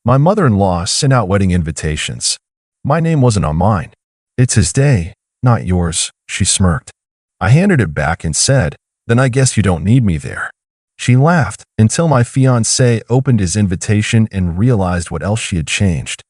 My mother-in-law sent out wedding invitations. My name wasn't on mine. It's his day, not yours, she smirked. I handed it back and said, then I guess you don't need me there. She laughed until my fiancé opened his invitation and realized what else she had changed.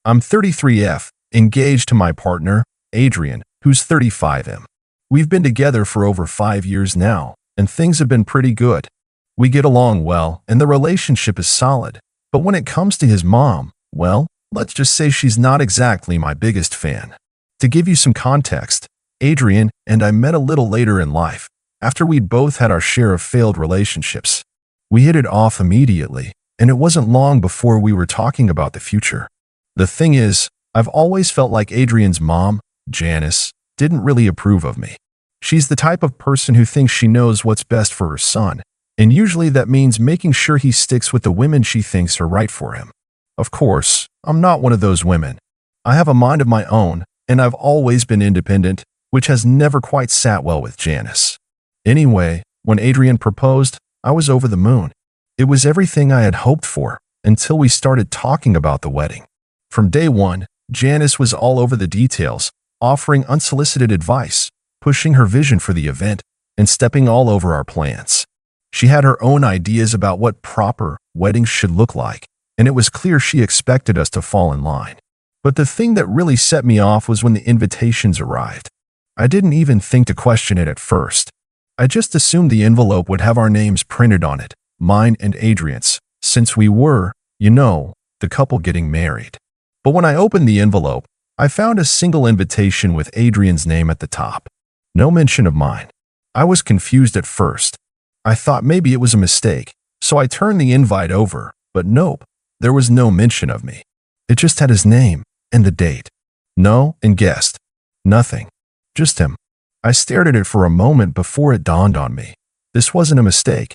I'm 33F, engaged to my partner, Adrian, who's 35M. We've been together for over 5 years now, and things have been pretty good. We get along well, and the relationship is solid. But when it comes to his mom, well, let's just say she's not exactly my biggest fan. To give you some context, Adrian and I met a little later in life, after we'd both had our share of failed relationships. We hit it off immediately, and it wasn't long before we were talking about the future. The thing is, I've always felt like Adrian's mom, Janice, didn't really approve of me. She's the type of person who thinks she knows what's best for her son, and usually that means making sure he sticks with the women she thinks are right for him. Of course, I'm not one of those women. I have a mind of my own, and I've always been independent, which has never quite sat well with Janice. Anyway, when Adrian proposed, I was over the moon. It was everything I had hoped for, until we started talking about the wedding. From day one, Janice was all over the details, offering unsolicited advice, pushing her vision for the event, and stepping all over our plans. She had her own ideas about what proper weddings should look like, and it was clear she expected us to fall in line. But the thing that really set me off was when the invitations arrived. I didn't even think to question it at first. I just assumed the envelope would have our names printed on it, mine and Adrian's, since we were, the couple getting married. But when I opened the envelope, I found a single invitation with Adrian's name at the top. No mention of mine. I was confused at first. I thought maybe it was a mistake, so I turned the invite over, but nope, there was no mention of me. It just had his name and the date. No, and guessed. Nothing. Just him. I stared at it for a moment before it dawned on me. This wasn't a mistake.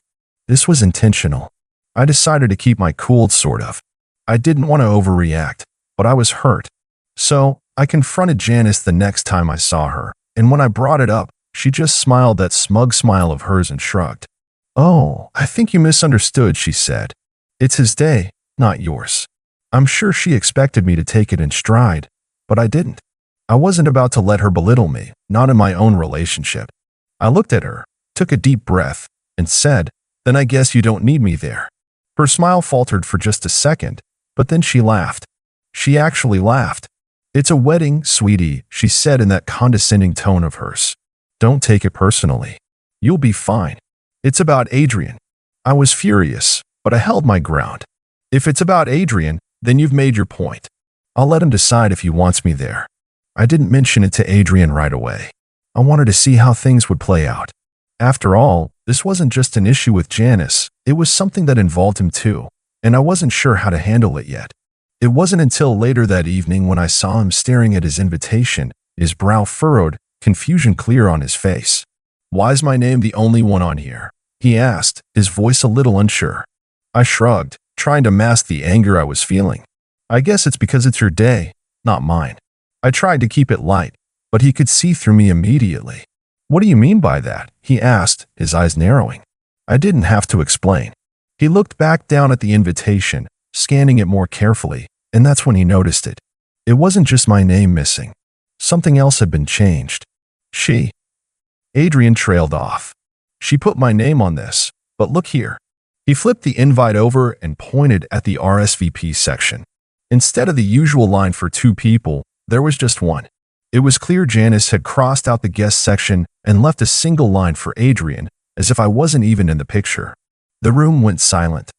This was intentional. I decided to keep my cool, sort of. I didn't want to overreact, but I was hurt. So, I confronted Janice the next time I saw her, and when I brought it up, she just smiled that smug smile of hers and shrugged. Oh, I think you misunderstood, she said. It's his day, not yours. I'm sure she expected me to take it in stride, but I didn't. I wasn't about to let her belittle me, not in my own relationship. I looked at her, took a deep breath, and said, then I guess you don't need me there. Her smile faltered for just a second, but then she laughed. She actually laughed. It's a wedding, sweetie, she said in that condescending tone of hers. Don't take it personally. You'll be fine. It's about Adrian. I was furious, but I held my ground. If it's about Adrian, then you've made your point. I'll let him decide if he wants me there. I didn't mention it to Adrian right away. I wanted to see how things would play out. After all, this wasn't just an issue with Janice, it was something that involved him too, and I wasn't sure how to handle it yet. It wasn't until later that evening when I saw him staring at his invitation, his brow furrowed, confusion clear on his face. Why's my name the only one on here? He asked, his voice a little unsure. I shrugged, trying to mask the anger I was feeling. I guess it's because it's your day, not mine. I tried to keep it light, but he could see through me immediately. What do you mean by that? He asked, his eyes narrowing. I didn't have to explain. He looked back down at the invitation, scanning it more carefully, and that's when he noticed it. It wasn't just my name missing. Something else had been changed. Adrian trailed off. She put my name on this, but look here. He flipped the invite over and pointed at the RSVP section. Instead of the usual line for 2 people, there was just one. It was clear Janice had crossed out the guest section and left a single line for Adrian, as if I wasn't even in the picture. The room went silent.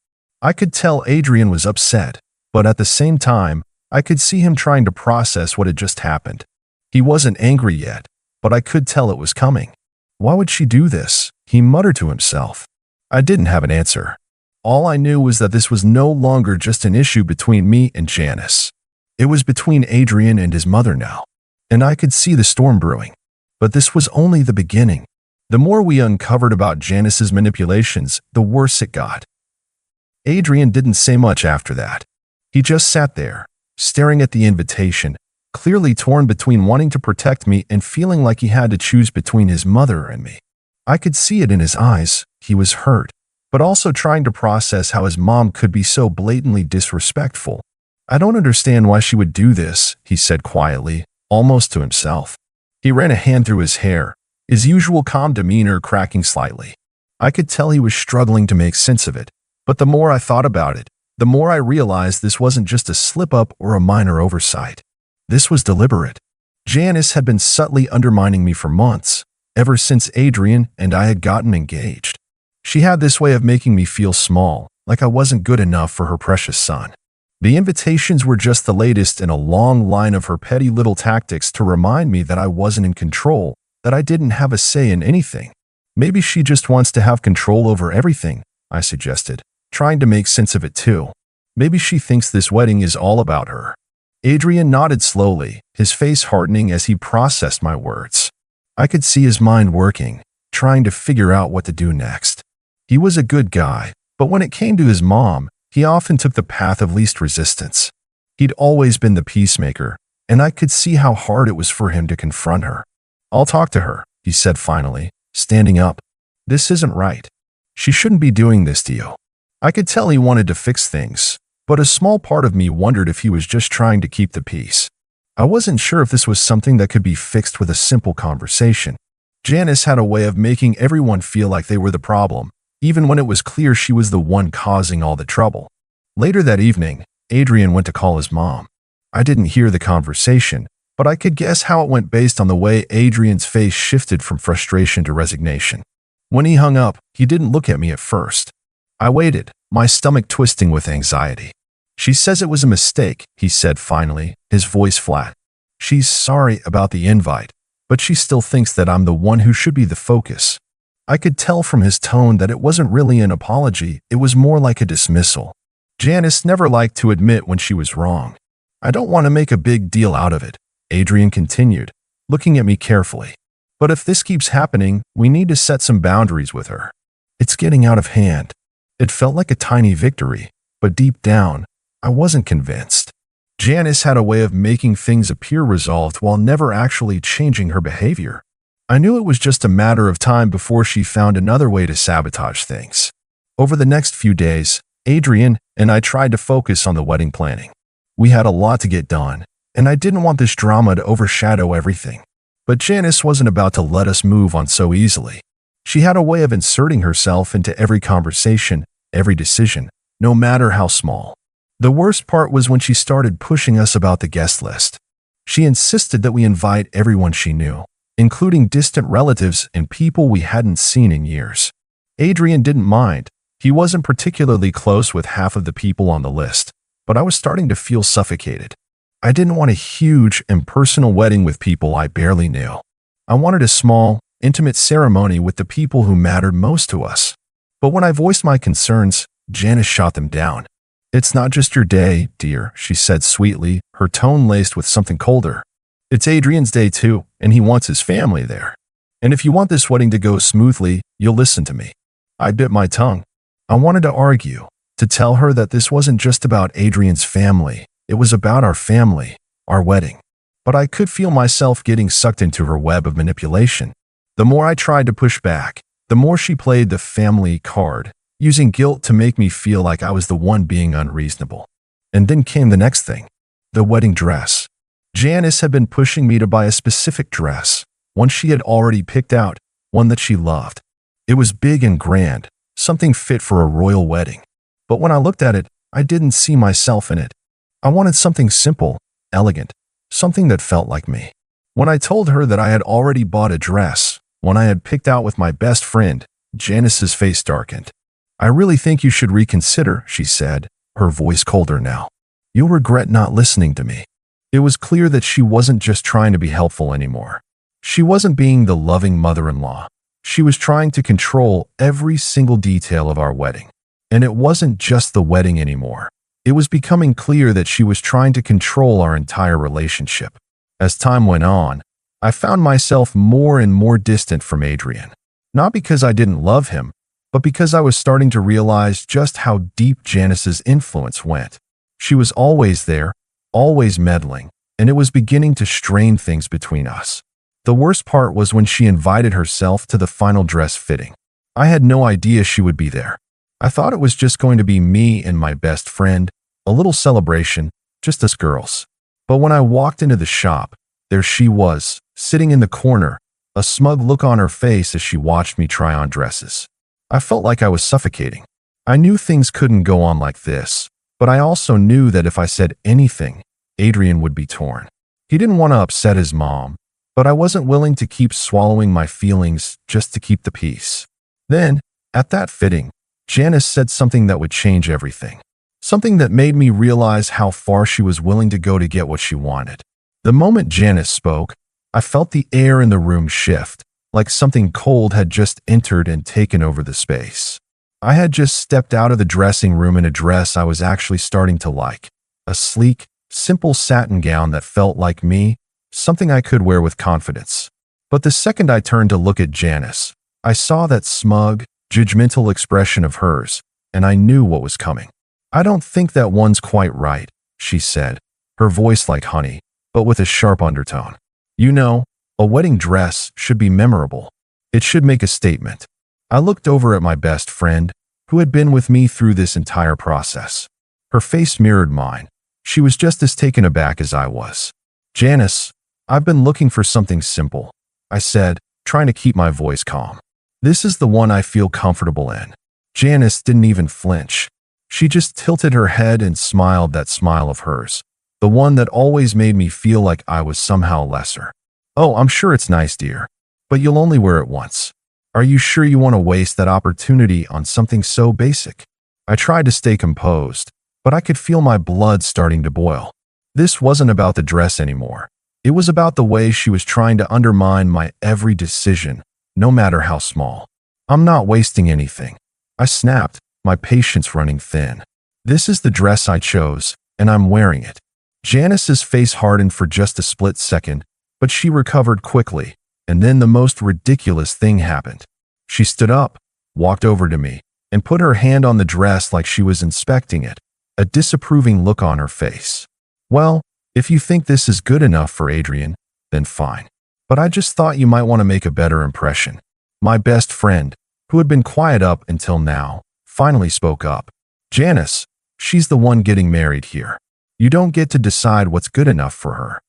I could tell Adrian was upset, but at the same time, I could see him trying to process what had just happened. He wasn't angry yet, but I could tell it was coming. Why would she do this? He muttered to himself. I didn't have an answer. All I knew was that this was no longer just an issue between me and Janice. It was between Adrian and his mother now, and I could see the storm brewing. But this was only the beginning. The more we uncovered about Janice's manipulations, the worse it got. Adrian didn't say much after that. He just sat there, staring at the invitation, clearly torn between wanting to protect me and feeling like he had to choose between his mother and me. I could see it in his eyes. He was hurt, but also trying to process how his mom could be so blatantly disrespectful. "I don't understand why she would do this," he said quietly, almost to himself. He ran a hand through his hair, his usual calm demeanor cracking slightly. I could tell he was struggling to make sense of it, but the more I thought about it, the more I realized this wasn't just a slip-up or a minor oversight. This was deliberate. Janice had been subtly undermining me for months, ever since Adrian and I had gotten engaged. She had this way of making me feel small, like I wasn't good enough for her precious son. The invitations were just the latest in a long line of her petty little tactics to remind me that I wasn't in control, that I didn't have a say in anything. "Maybe she just wants to have control over everything," I suggested, trying to make sense of it too. "Maybe she thinks this wedding is all about her." Adrian nodded slowly, his face hardening as he processed my words. I could see his mind working, trying to figure out what to do next. He was a good guy, but when it came to his mom, he often took the path of least resistance. He'd always been the peacemaker, and I could see how hard it was for him to confront her. "I'll talk to her," he said finally, standing up. "This isn't right. She shouldn't be doing this to you." I could tell he wanted to fix things, but a small part of me wondered if he was just trying to keep the peace. I wasn't sure if this was something that could be fixed with a simple conversation. Janice had a way of making everyone feel like they were the problem, even when it was clear she was the one causing all the trouble. Later that evening, Adrian went to call his mom. I didn't hear the conversation, but I could guess how it went based on the way Adrian's face shifted from frustration to resignation. When he hung up, he didn't look at me at first. I waited, my stomach twisting with anxiety. "She says it was a mistake," he said finally, his voice flat. "She's sorry about the invite, but she still thinks that I'm the one who should be the focus." I could tell from his tone that it wasn't really an apology, it was more like a dismissal. Janice never liked to admit when she was wrong. "I don't want to make a big deal out of it," Adrian continued, looking at me carefully. "But if this keeps happening, we need to set some boundaries with her. It's getting out of hand." It felt like a tiny victory, but deep down, I wasn't convinced. Janice had a way of making things appear resolved while never actually changing her behavior. I knew it was just a matter of time before she found another way to sabotage things. Over the next few days, Adrian and I tried to focus on the wedding planning. We had a lot to get done, and I didn't want this drama to overshadow everything. But Janice wasn't about to let us move on so easily. She had a way of inserting herself into every conversation, every decision, no matter how small. The worst part was when she started pushing us about the guest list. She insisted that we invite everyone she knew, including distant relatives and people we hadn't seen in years. Adrian didn't mind. He wasn't particularly close with half of the people on the list, but I was starting to feel suffocated. I didn't want a huge, impersonal wedding with people I barely knew. I wanted a small, intimate ceremony with the people who mattered most to us. But when I voiced my concerns, Janice shot them down. "It's not just your day, dear," she said sweetly, her tone laced with something colder. "It's Adrian's day too, and he wants his family there. And if you want this wedding to go smoothly, you'll listen to me." I bit my tongue. I wanted to argue, to tell her that this wasn't just about Adrian's family, it was about our family, our wedding. But I could feel myself getting sucked into her web of manipulation. The more I tried to push back, the more she played the family card, using guilt to make me feel like I was the one being unreasonable. And then came the next thing, the wedding dress. Janice had been pushing me to buy a specific dress, one she had already picked out, one that she loved. It was big and grand, something fit for a royal wedding. But when I looked at it, I didn't see myself in it. I wanted something simple, elegant, something that felt like me. When I told her that I had already bought a dress, one I had picked out with my best friend, Janice's face darkened. "I really think you should reconsider," she said, her voice colder now. "You'll regret not listening to me." It was clear that she wasn't just trying to be helpful anymore. She wasn't being the loving mother-in-law. She was trying to control every single detail of our wedding. And it wasn't just the wedding anymore. It was becoming clear that she was trying to control our entire relationship. As time went on, I found myself more and more distant from Adrian. Not because I didn't love him, but because I was starting to realize just how deep Janice's influence went. She was always there, always meddling, and it was beginning to strain things between us. The worst part was when she invited herself to the final dress fitting. I had no idea she would be there. I thought it was just going to be me and my best friend, a little celebration, just us girls. But when I walked into the shop, there she was, sitting in the corner, a smug look on her face as she watched me try on dresses. I felt like I was suffocating. I knew things couldn't go on like this, but I also knew that if I said anything, Adrian would be torn. He didn't want to upset his mom, but I wasn't willing to keep swallowing my feelings just to keep the peace. Then, at that fitting, Janice said something that would change everything. Something that made me realize how far she was willing to go to get what she wanted. The moment Janice spoke, I felt the air in the room shift, like something cold had just entered and taken over the space. I had just stepped out of the dressing room in a dress I was actually starting to like. A sleek, simple satin gown that felt like me, something I could wear with confidence. But the second I turned to look at Janice, I saw that smug, judgmental expression of hers, and I knew what was coming. "I don't think that one's quite right," she said, her voice like honey, but with a sharp undertone. "You know, a wedding dress should be memorable. It should make a statement." I looked over at my best friend, who had been with me through this entire process. Her face mirrored mine. She was just as taken aback as I was. "Janice, I've been looking for something simple," I said, trying to keep my voice calm. "This is the one I feel comfortable in." Janice didn't even flinch. She just tilted her head and smiled that smile of hers, the one that always made me feel like I was somehow lesser. "Oh, I'm sure it's nice, dear, but you'll only wear it once. Are you sure you want to waste that opportunity on something so basic?" I tried to stay composed, but I could feel my blood starting to boil. This wasn't about the dress anymore. It was about the way she was trying to undermine my every decision, no matter how small. "I'm not wasting anything," I snapped, my patience running thin. "This is the dress I chose, and I'm wearing it." Janice's face hardened for just a split second, but she recovered quickly, and then the most ridiculous thing happened. She stood up, walked over to me, and put her hand on the dress like she was inspecting it, a disapproving look on her face. "Well, if you think this is good enough for Adrian, then fine. But I just thought you might want to make a better impression." My best friend, who had been quiet up until now, finally spoke up. "Janice, she's the one getting married here. You don't get to decide what's good enough for her."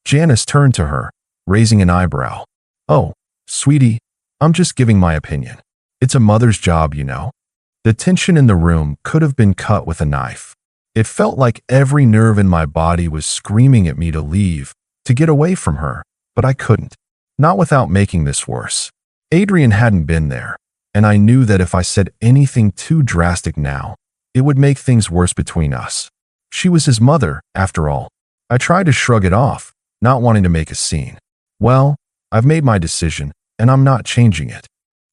Janice turned to her, raising an eyebrow. "Oh, sweetie, I'm just giving my opinion. It's a mother's job, you know." The tension in the room could have been cut with a knife. It felt like every nerve in my body was screaming at me to leave, to get away from her, but I couldn't. Not without making this worse. Adrian hadn't been there, and I knew that if I said anything too drastic now, it would make things worse between us. She was his mother, after all. I tried to shrug it off, not wanting to make a scene. "Well, I've made my decision, and I'm not changing it."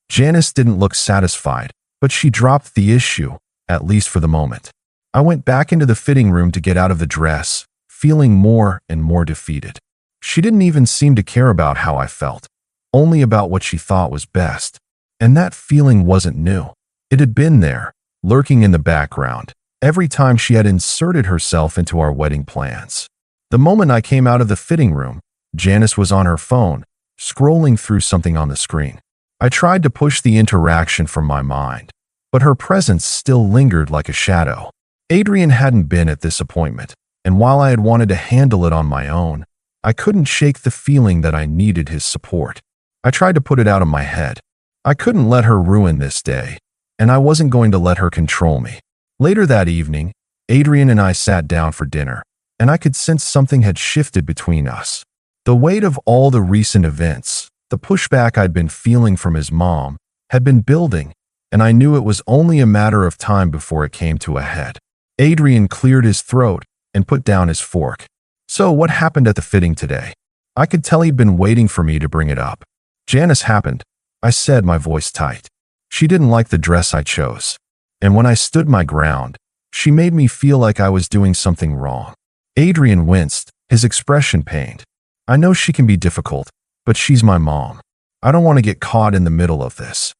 Janice didn't look satisfied, but she dropped the issue, at least for the moment. I went back into the fitting room to get out of the dress, feeling more and more defeated. She didn't even seem to care about how I felt, only about what she thought was best. And that feeling wasn't new. It had been there, lurking in the background, every time she had inserted herself into our wedding plans. The moment I came out of the fitting room, Janice was on her phone, scrolling through something on the screen. I tried to push the interaction from my mind, but her presence still lingered like a shadow. Adrian hadn't been at this appointment, and while I had wanted to handle it on my own, I couldn't shake the feeling that I needed his support. I tried to put it out of my head. I couldn't let her ruin this day, and I wasn't going to let her control me. Later that evening, Adrian and I sat down for dinner, and I could sense something had shifted between us. The weight of all the recent events, the pushback I'd been feeling from his mom, had been building, and I knew it was only a matter of time before it came to a head. Adrian cleared his throat and put down his fork. "So what happened at the fitting today?" I could tell he'd been waiting for me to bring it up. "Janice happened," I said, my voice tight. "She didn't like the dress I chose. And when I stood my ground, she made me feel like I was doing something wrong." Adrian winced, his expression pained. "I know she can be difficult, but she's my mom. I don't want to get caught in the middle of this."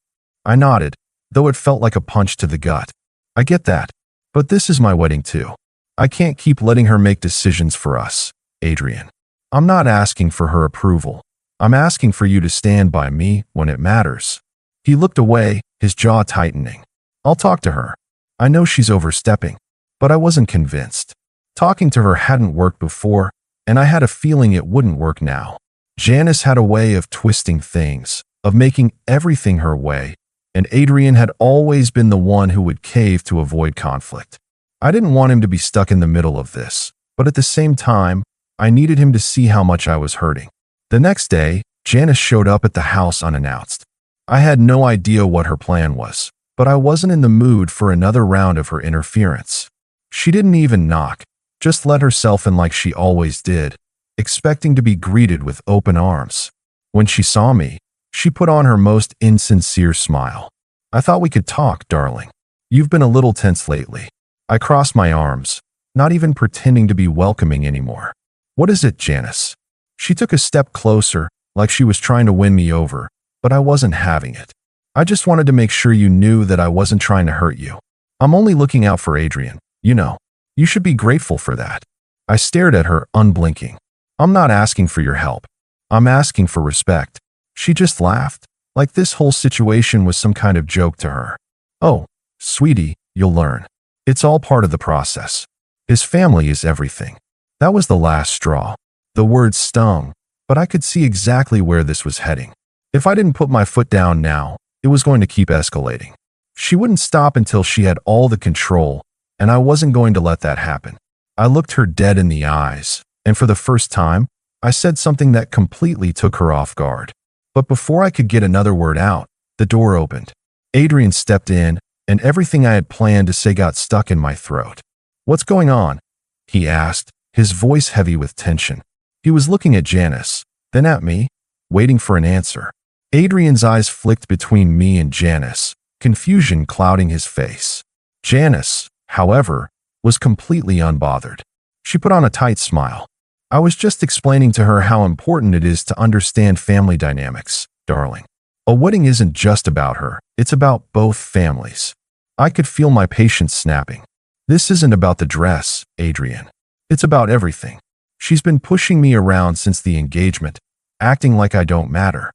I nodded, though it felt like a punch to the gut. "I get that. But this is my wedding too. I can't keep letting her make decisions for us, Adrian. I'm not asking for her approval. I'm asking for you to stand by me when it matters." He looked away, his jaw tightening. I'll talk to her. I know she's overstepping, but I wasn't convinced. Talking to her hadn't worked before, and I had a feeling it wouldn't work now. Janice had a way of twisting things, of making everything her way, and Adrian had always been the one who would cave to avoid conflict. I didn't want him to be stuck in the middle of this, but at the same time, I needed him to see how much I was hurting. The next day, Janice showed up at the house unannounced. I had no idea what her plan was, but I wasn't in the mood for another round of her interference. She didn't even knock, just let herself in like she always did, expecting to be greeted with open arms. When she saw me, she put on her most insincere smile. I thought we could talk, darling. You've been a little tense lately. I crossed my arms, not even pretending to be welcoming anymore. What is it, Janice? She took a step closer, like she was trying to win me over, but I wasn't having it. I just wanted to make sure you knew that I wasn't trying to hurt you. I'm only looking out for Adrian, you know. You should be grateful for that. I stared at her, unblinking. I'm not asking for your help. I'm asking for respect. She just laughed, like this whole situation was some kind of joke to her. Oh, sweetie, you'll learn. It's all part of the process. His family is everything. That was the last straw. The words stung, but I could see exactly where this was heading. If I didn't put my foot down now, it was going to keep escalating. She wouldn't stop until she had all the control, and I wasn't going to let that happen. I looked her dead in the eyes, and for the first time, I said something that completely took her off guard. But before I could get another word out, the door opened. Adrian stepped in, and everything I had planned to say got stuck in my throat. What's going on? He asked, his voice heavy with tension. He was looking at Janice, then at me, waiting for an answer. Adrian's eyes flicked between me and Janice, confusion clouding his face. Janice, however, was completely unbothered. She put on a tight smile. I was just explaining to her how important it is to understand family dynamics, darling. A wedding isn't just about her, it's about both families. I could feel my patience snapping. This isn't about the dress, Adrian. It's about everything. She's been pushing me around since the engagement, acting like I don't matter.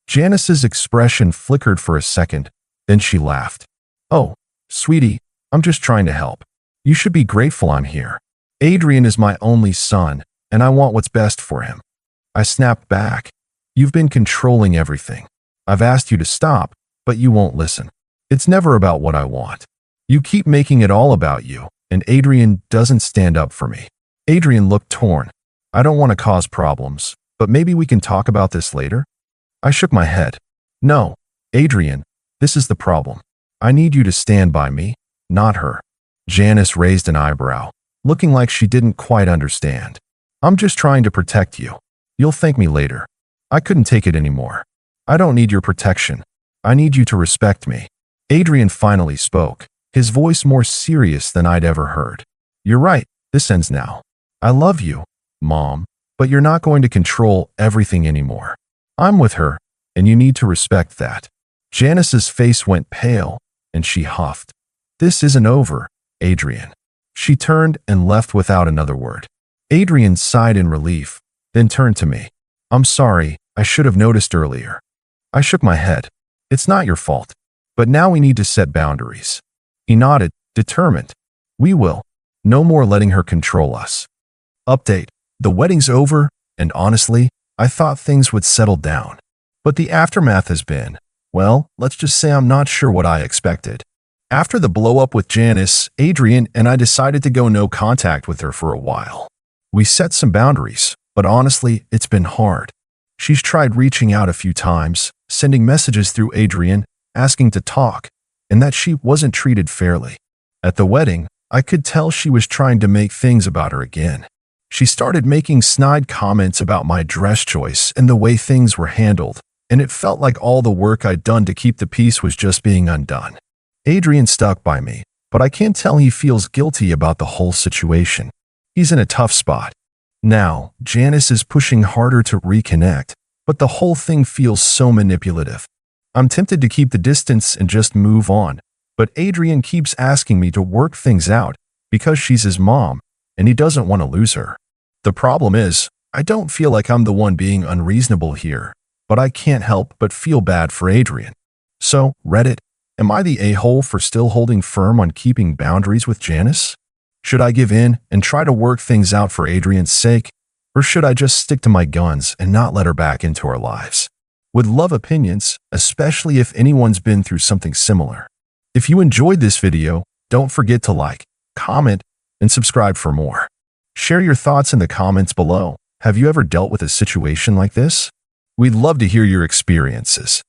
Janice's expression flickered for a second, then she laughed. Oh, sweetie, I'm just trying to help. You should be grateful I'm here. Adrian is my only son, and I want what's best for him. I snapped back. You've been controlling everything. I've asked you to stop, but you won't listen. It's never about what I want. You keep making it all about you, and Adrian doesn't stand up for me. Adrian looked torn. I don't want to cause problems, but maybe we can talk about this later? I shook my head. No, Adrian, this is the problem. I need you to stand by me, not her. Janice raised an eyebrow, looking like she didn't quite understand. I'm just trying to protect you. You'll thank me later. I couldn't take it anymore. I don't need your protection. I need you to respect me. Adrian finally spoke, his voice more serious than I'd ever heard. You're right, this ends now. I love you, Mom, but you're not going to control everything anymore. I'm with her, and you need to respect that. Janice's face went pale, and she huffed. This isn't over, Adrian. She turned and left without another word. Adrian sighed in relief, then turned to me. I'm sorry, I should have noticed earlier. I shook my head. It's not your fault, but now we need to set boundaries. He nodded, determined. We will. No more letting her control us. Update. The wedding's over, and honestly, I thought things would settle down. But the aftermath has been, well, let's just say I'm not sure what I expected. After the blow-up with Janice, Adrian and I decided to go no contact with her for a while. We set some boundaries, but honestly, it's been hard. She's tried reaching out a few times, sending messages through Adrian, asking to talk, and that she wasn't treated fairly. At the wedding, I could tell she was trying to make things about her again. She started making snide comments about my dress choice and the way things were handled, and it felt like all the work I'd done to keep the peace was just being undone. Adrian stuck by me, but I can't tell he feels guilty about the whole situation. He's in a tough spot. Now, Janice is pushing harder to reconnect, but the whole thing feels so manipulative. I'm tempted to keep the distance and just move on, but Adrian keeps asking me to work things out because she's his mom, and he doesn't want to lose her. The problem is, I don't feel like I'm the one being unreasonable here, but I can't help but feel bad for Adrian. So, Reddit, Am I the a-hole for still holding firm on keeping boundaries with Janice? Should I give in and try to work things out for Adrian's sake, or should I just stick to my guns and not let her back into our lives? Would love opinions, especially if anyone's been through something similar. If you enjoyed this video, don't forget to like, comment, and subscribe for more. Share your thoughts in the comments below. Have you ever dealt with a situation like this? We'd love to hear your experiences.